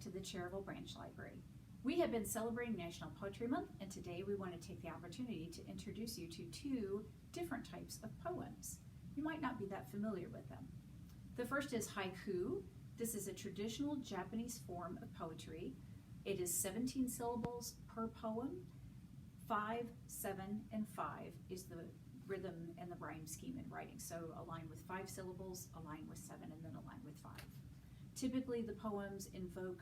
to the Cherryville Branch Library. We have been celebrating National Poetry Month, and today we want to take the opportunity to introduce you to two different types of poems. You might not be that familiar with them. The first is haiku. This is a traditional Japanese form of poetry. It is 17 syllables per poem. 5, 7, and 5 is the rhythm and the rhyme scheme in writing. So a line with 5 syllables, a line with 7, and then a line with 5. Typically the poems invoke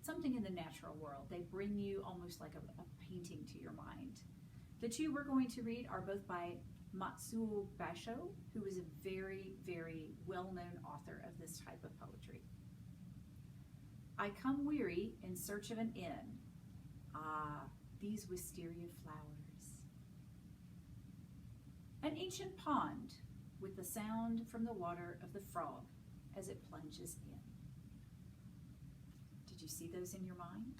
something in the natural world. They bring you almost like a painting to your mind. The two we're going to read are both by Matsuo Basho, who is a very, very well-known author of this type of poetry. I come weary in search of an inn. Ah, these wisteria flowers. An ancient pond with the sound from the water of the frog as it plunges in. Did you see those in your mind?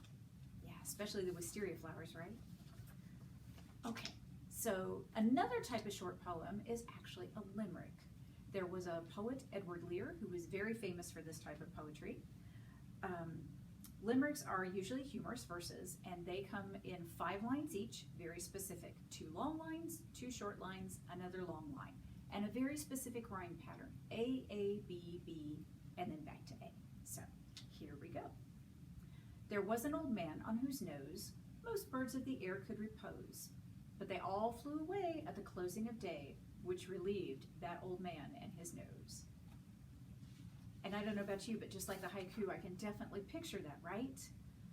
Yeah, especially the wisteria flowers, right? Okay, so another type of short poem is actually a limerick. There was a poet, Edward Lear, who was very famous for this type of poetry. Limericks are usually humorous verses, and they come in 5 lines each, very specific. 2 long lines, 2 short lines, another long line, and a very specific rhyme pattern. A, B, B, and then back to A. So here we go. There was an old man on whose nose most birds of the air could repose, but they all flew away at the closing of day, which relieved that old man and his nose. And I don't know about you, but just like the haiku, I can definitely picture that, right?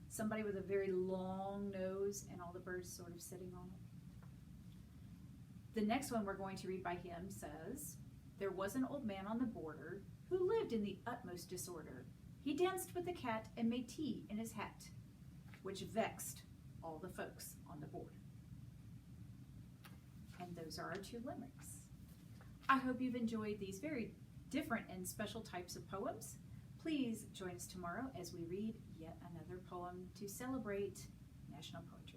Somebody with a very long nose and all the birds sort of sitting on it. The next one we're going to read by him says, there was an old man on the border who lived in the utmost disorder. He danced with the cat and made tea in his hat, which vexed all the folks on the border. And those are our 2 limericks. I hope you've enjoyed these very different and special types of poems. Please join us tomorrow as we read yet another poem to celebrate National Poetry